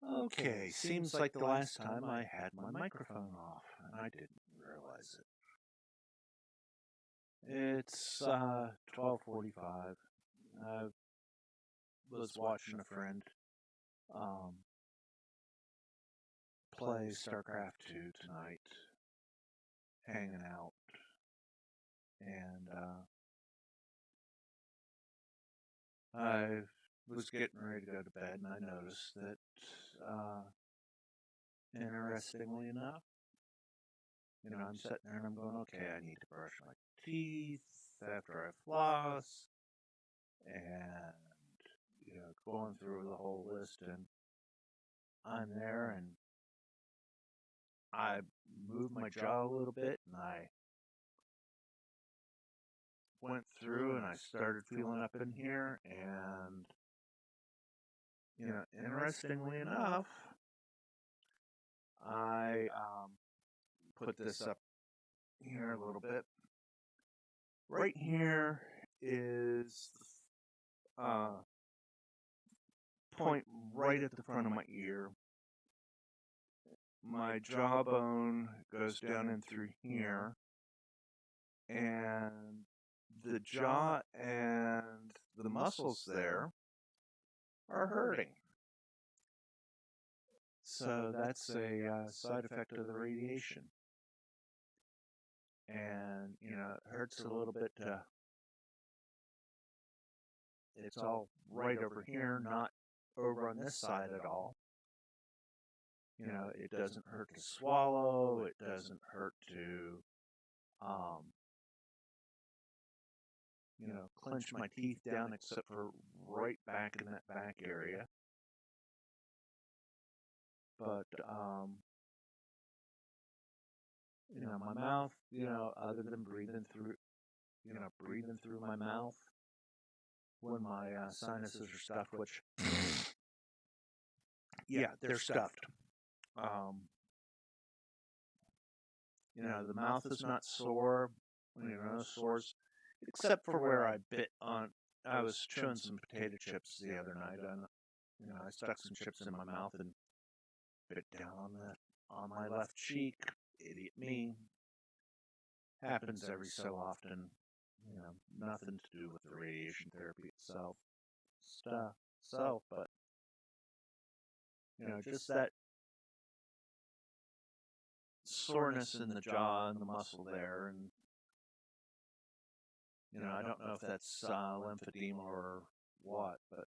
Okay, seems like the last time I had my microphone off, and I didn't realize it. It's 12:45. I was watching a friend um, play StarCraft 2 tonight, hanging out, and I was getting ready to go to bed, and I noticed that, interestingly enough, I'm sitting there and I'm going, okay, I need to brush my teeth after I floss, and going through the whole list, and I'm there, and I moved my jaw a little bit, and I went through, and I started feeling up in here, and interestingly enough, I put this up here a little bit. Right here is point right at the front of my ear. My jawbone goes down in through here, and the jaw and the muscles there are hurting. So that's a side effect of the radiation. And, it hurts a little bit. It's all right over here, not over on this side at all. It doesn't hurt to swallow. It doesn't hurt to, clench my teeth down, except for right back in that back area. But, my mouth, other than breathing through my mouth when my sinuses are stuffed, which, yeah, they're stuffed. The mouth is not sore, no sores, except for where I was chewing some potato chips the other night, and, I stuck some chips in my mouth and bit down on my left cheek. Idiot me. Happens every so often. Nothing to do with the radiation therapy itself. But just that soreness in the jaw and the muscle there, and I don't know if that's lymphedema or what, but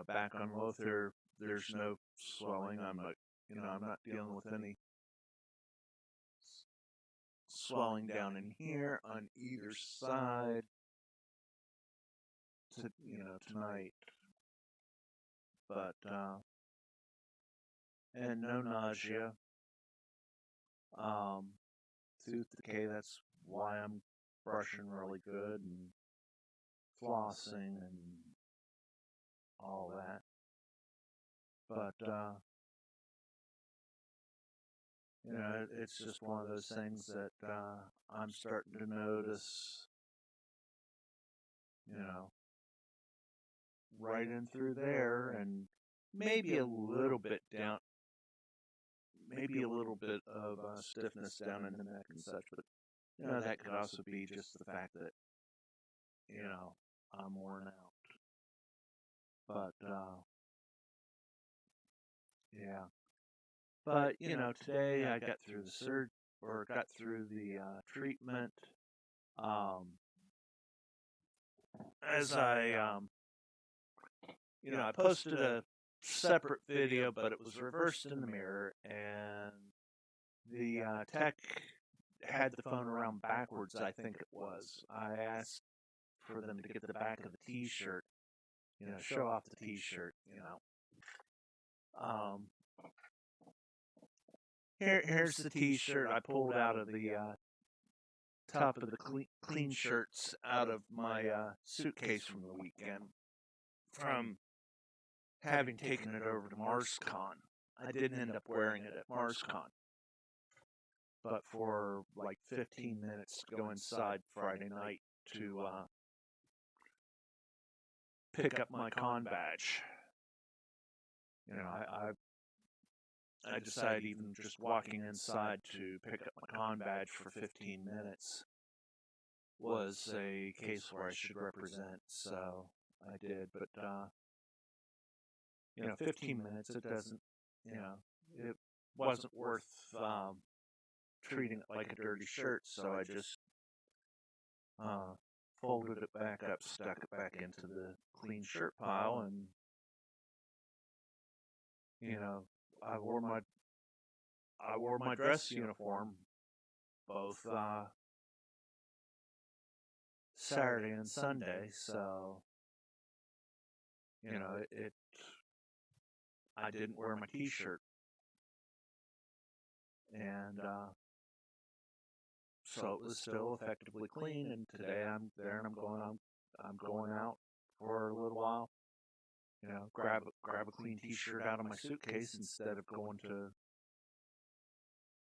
back on Lothar, there's no swelling. I'm not dealing with any swelling down in here on either side tonight, but and no nausea, tooth decay. That's why I'm brushing really good and flossing and all that. But it's just one of those things that I'm starting to notice, right in through there, and maybe a little bit down, maybe a little bit of stiffness down in the neck and such. But that could also be just the fact that I'm worn out. But yeah. But today I got through the treatment. As I posted a separate video, but it was reversed in the mirror, and the tech had the phone around backwards. I think it was. I asked for them to get the back of the T-shirt, show off the T-shirt, Here's the T-shirt I pulled out of the top of the clean shirts out of my suitcase from the weekend, from having taken it over to MarsCon. I didn't end up wearing it at MarsCon, but for like 15 minutes to go inside Friday night to pick up my con badge. I decided even just walking inside to pick up my con badge for 15 minutes was a case where I should represent, so I did. But 15 minutes, it doesn't, it wasn't worth treating it like a dirty shirt, so I just folded it back up, stuck it back into the clean shirt pile, and I wore my dress uniform both Saturday and Sunday, so I didn't wear my t-shirt, and so it was still effectively clean. And today I'm there, and I'm going out for a little while. Grab a clean t-shirt out of my suitcase instead of going to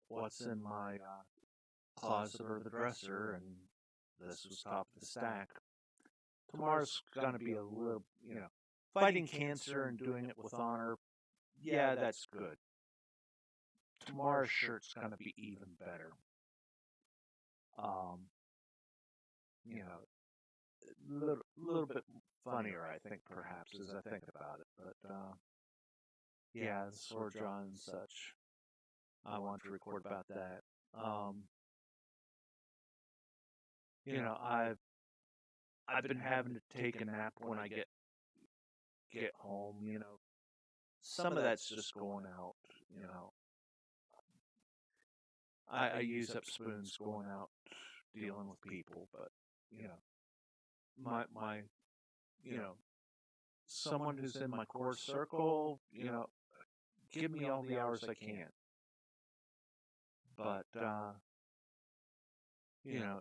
what's in my closet or the dresser, and this was top of the stack. Tomorrow's gonna be a little, fighting cancer and doing it with honor. Yeah, that's good. Tomorrow's shirt's gonna be even better. Little bit funnier, I think, perhaps, as I think about it. But yeah, the sword drawn and such. I want to record about that. I've been having to take a nap when I get home. Some of that's just going out. I use up spoons going out dealing with people, but my someone who's in my core circle, give me all the hours I can. But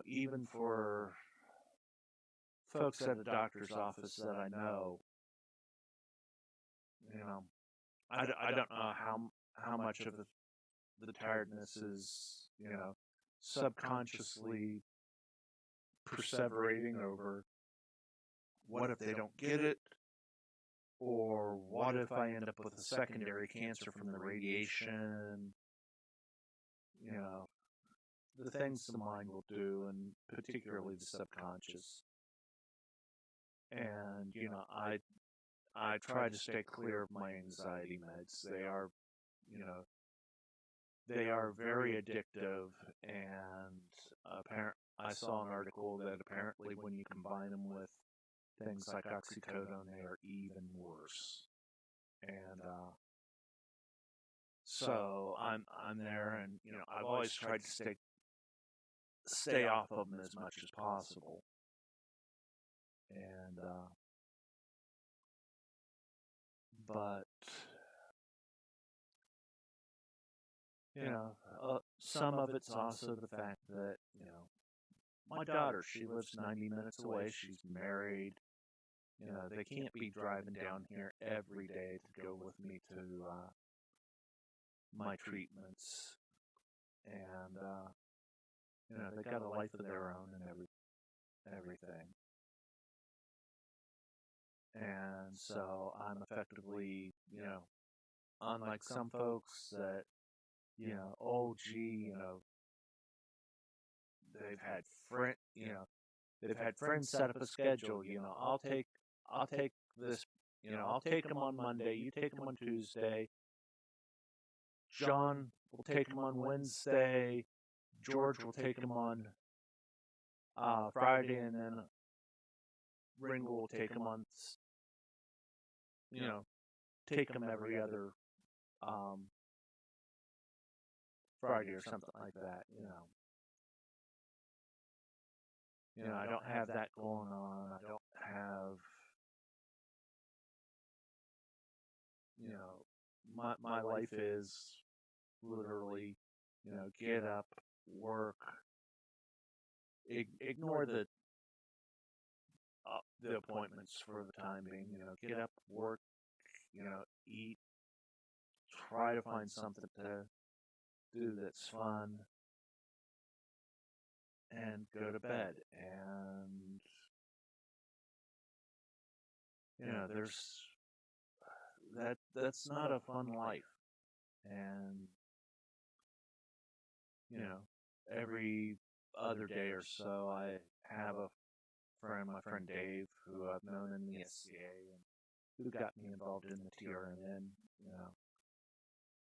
even for folks at a doctor's office that I know, I don't know how much of the tiredness is, subconsciously perseverating over what if they don't get it, or what if I end up with a secondary cancer from the radiation, the things the mind will do, and particularly the subconscious. And, I try to stay clear of my anxiety meds. They are very addictive, and I saw an article that apparently when you combine them with things like oxycodone, they are even worse. And so I'm there, and I've always tried to stay off of them as much as possible. And but some of it's also the fact that my daughter, she lives 90 minutes away. She's married. They can't be driving down here every day to go with me to my treatments, and they got a life of their own and everything. And so I'm effectively, unlike some folks that, oh gee, they've had friends set up a schedule. I'll take this. I'll take them on Monday. You take them on Tuesday. John will take them on Wednesday. George will take them on Friday, and then Ringo will take them on. Take them every other Friday or something like that. I don't have that going on. I don't have, my life is literally, get up, work, ignore the appointments for the time being. Get up, work, eat, try to find something to do that's fun, and go to bed. And there's that's not a fun life. And every other day or so, I have a friend, my friend Dave, who I've known in the SCA and who got me involved in the TRNN.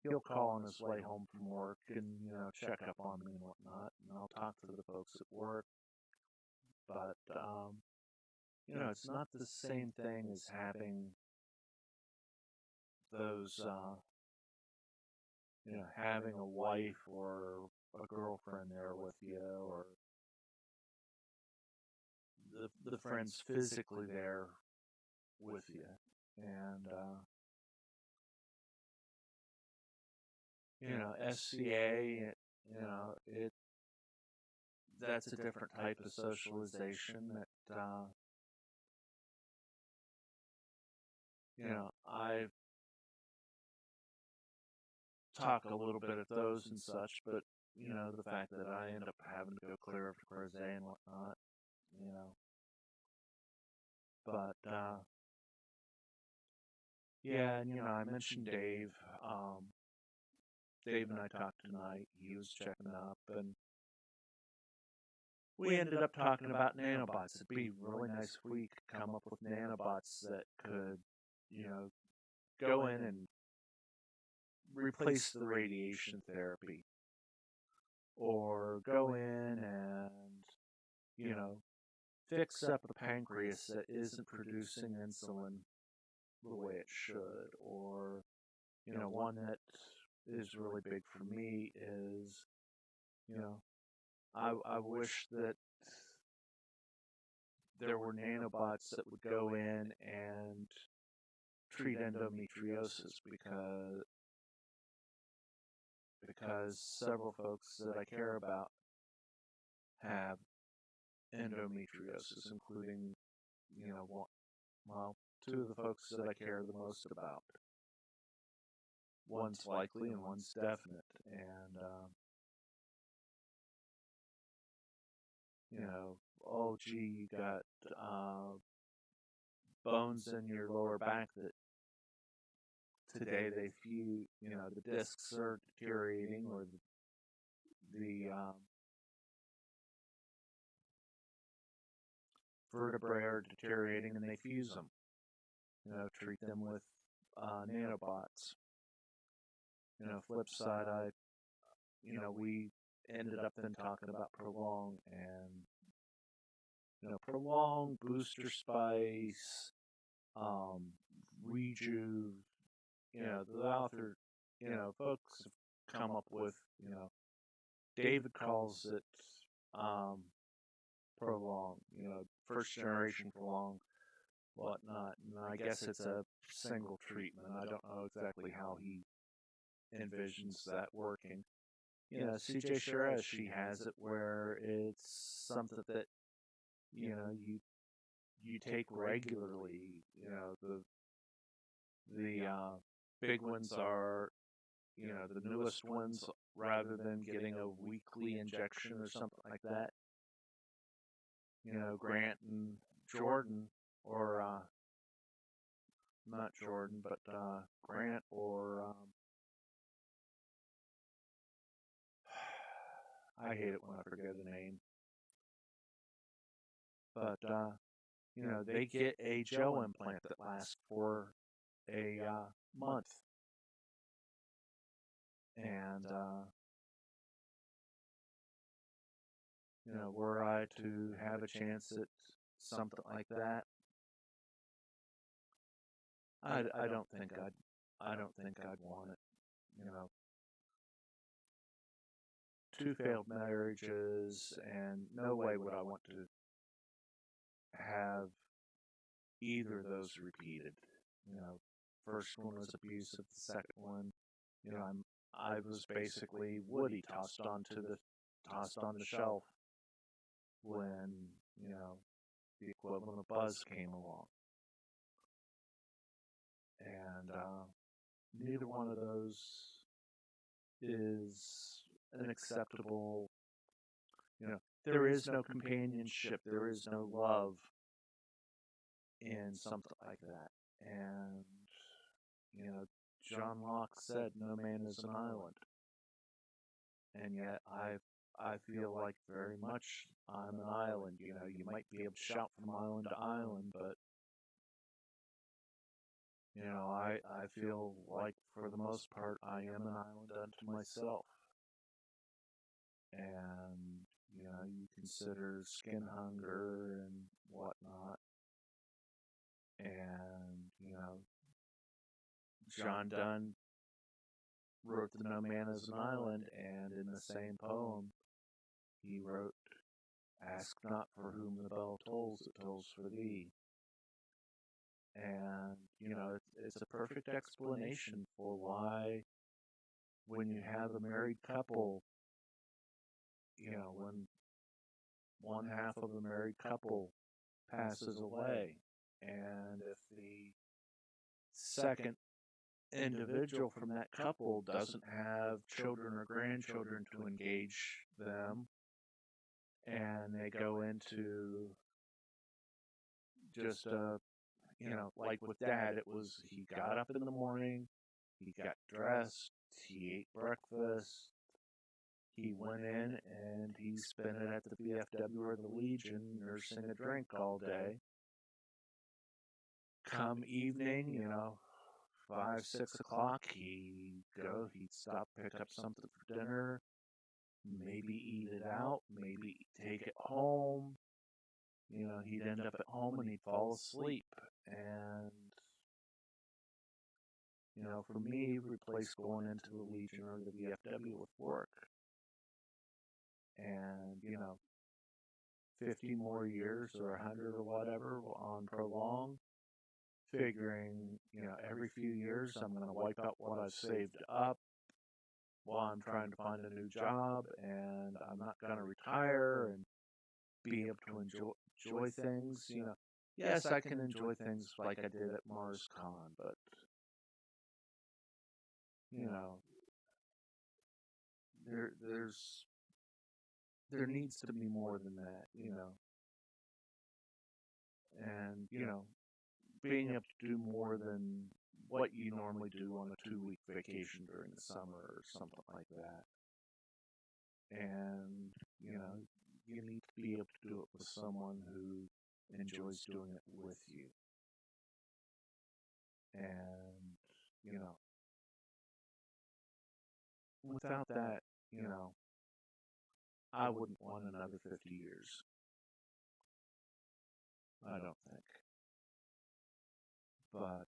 He'll call on his way home from work and check up on me and whatnot, and I'll talk to the folks at work. But it's not the same thing as having those, having a wife or a girlfriend there with you, or the friends physically there with you. And SCA, it that's a different type of socialization that I've talked a little bit at those and such, but the fact that I end up having to go clear of the crozet and whatnot, but yeah, and I mentioned Dave. Dave and I talked tonight. He was checking up, and we ended up talking about nanobots. It'd be really nice if we could come up with nanobots that could, go in and replace the radiation therapy, or go in and, fix up the pancreas that isn't producing insulin the way it should, or, one that is really big for me is, I wish that there were nanobots that would go in and treat endometriosis, because several folks that I care about have endometriosis, including, two of the folks that I care the most about. One's likely and one's definite. And, oh, gee, you got bones in your lower back that today they fuse, the discs are deteriorating, or the vertebrae are deteriorating, and they fuse them. Treat them with nanobots. Flip side, we ended up then talking about prolong, and prolong, booster spice, rejuv. The author, folks have come up with, David calls it prolong, first generation prolong, whatnot. And I guess it's a single treatment. I don't know exactly how he envisions that working. CJ Shiraz, she has it where it's something that, you take regularly. The big ones are, the newest ones, rather than getting a weekly injection or something like that. Grant and Jordan, or not Jordan, but Grant, or I hate it when I forget the name. But they get a gel implant that lasts for a month, and were I to have a chance at something like that, I don't think I'd want it. Two failed marriages, and no way would I want to have either of those repeated. First one was abusive. The second one, I was basically Woody tossed onto the shelf when the equivalent of Buzz came along, and neither one of those is an acceptable. There is no companionship. There is no love in something like that, and John Locke said, no man is an island. And yet I feel like very much I'm an island. You know, you might be able to shout from island to island, but you know, I feel like for the most part I am an island unto myself. And you know, you consider skin hunger and whatnot, and you know, John Donne wrote the No Man is an Island, and in the same poem he wrote, ask not for whom the bell tolls, it tolls for thee. And you know, it's a perfect explanation for why when you have a married couple, you know, when one half of a married couple passes away, and if the second individual from that couple doesn't have children or grandchildren to engage them, and they go into just you know, like with Dad, it was he got up in the morning, he got dressed, he ate breakfast, he went in and he spent it at the VFW or the Legion nursing a drink all day. Come evening, you know, 5, 6 o'clock, he'd stop, pick up something for dinner, maybe eat it out, maybe take it home. You know, he'd end up at home and he'd fall asleep. And, you know, for me, replace going into the Legion or the VFW with work. And, you know, 50 more years or 100 or whatever on prolong, figuring, you know, every few years I'm going to wipe out what I've saved up while I'm trying to find a new job, and I'm not going to retire and be able to enjoy things. You know, yes, I can enjoy things like I did at Mars Con, but you know, there needs to be more than that. You know, and you know, being able to do more than what you normally do on a 2-week vacation during the summer or something like that. And you know, you need to be able to do it with someone who enjoys doing it with you. And you know, without that, you know, I wouldn't want another 50 years. I don't think. But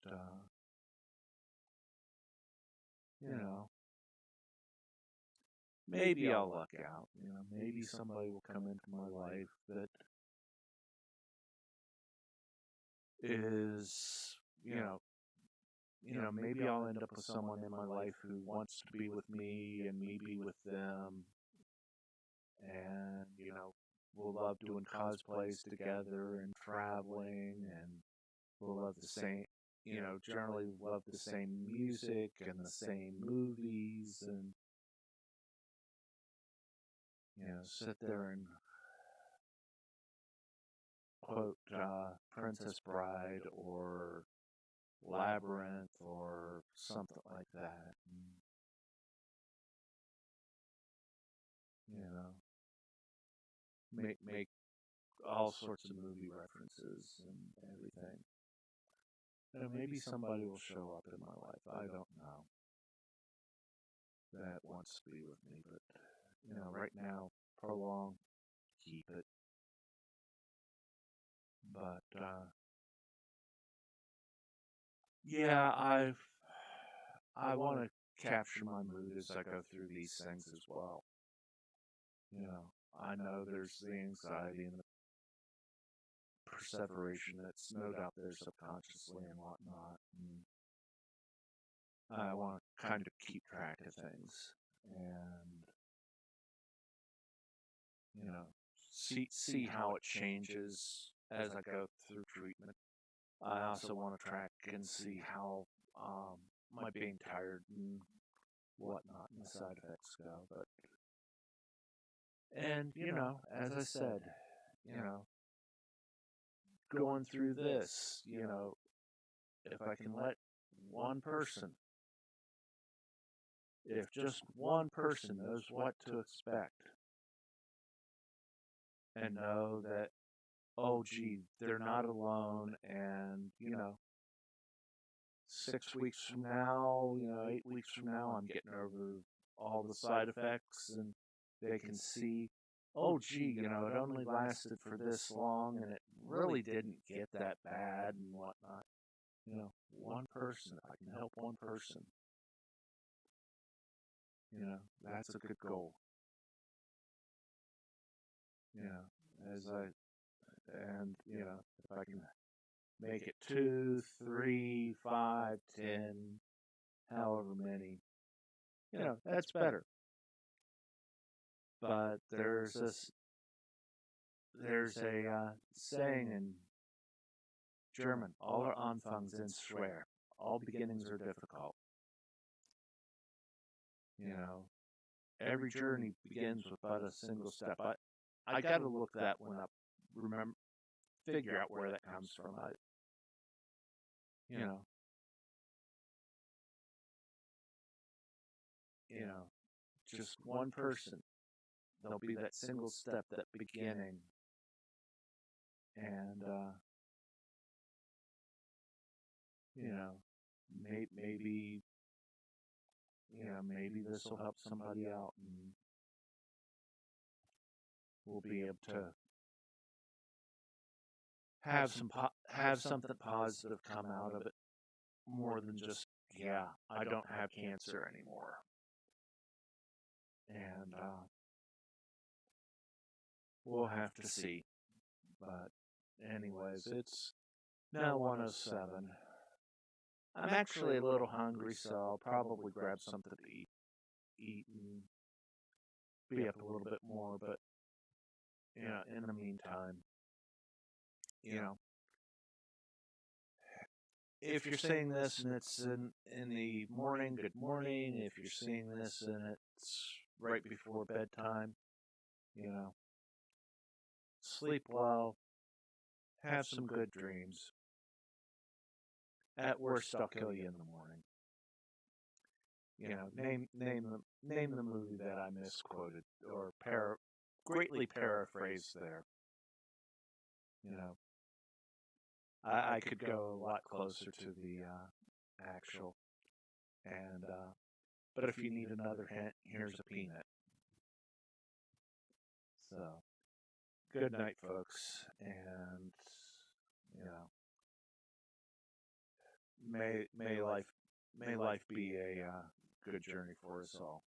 you know, maybe I'll luck out. You know, maybe somebody will come into my life that is, maybe I'll end up with someone in my life who wants to be with me and me be with them. And, you know, we'll love doing cosplays together and traveling, and we'll love the same, you know, generally love the same music and the same movies, and, you know, sit there and quote Princess Bride or Labyrinth or something like that. And, you know, make all sorts of movie references and everything. And maybe somebody will show up in my life. I don't know. That wants to be with me, but you know, right now, prolong, keep it. But yeah, I want to capture my mood as I go through these things as well. You know, I know there's the anxiety and the perseveration that's no doubt there subconsciously and whatnot. And I want to kind of keep track of things and you know see how it changes as I go through treatment. I also want to track and see how my being tired and whatnot and the side effects go. But and you know, as I said, you know, going through this, you know, if I can let one person if just one person knows what to expect and know that, oh, gee, they're not alone, and, 6 weeks from now, 8 weeks from now, I'm getting over all the side effects, and they can see, oh, gee, it only lasted for this long, and it really didn't get that bad and whatnot. One person, if I can help one person, that's a good goal. As I, and, if I can make it 2, 3, 5, 10, however many, that's better. But there's a saying in German, aller Anfang sind schwer. All beginnings are difficult. Every journey begins with but a single step. I got to look that one up. Figure out where that comes from. Just one person. There'll be that single step, that beginning, and maybe maybe this will help somebody out, and we'll be able to have something positive come out of it, more than just, I don't have cancer anymore. And we'll have to see. But anyways, it's now 1:07. I'm actually a little hungry, so I'll probably grab something to eat and be up a little bit more. But in the meantime, if you're seeing this and it's in the morning, good morning. If you're seeing this and it's right before bedtime, sleep well, have some good dreams. At worst, I'll kill you in the morning. Name the movie that I misquoted or greatly paraphrased there. I could go a lot closer to the actual, and but if you need another hint, here's a peanut. So, good night, folks, and may life be a good journey for us all.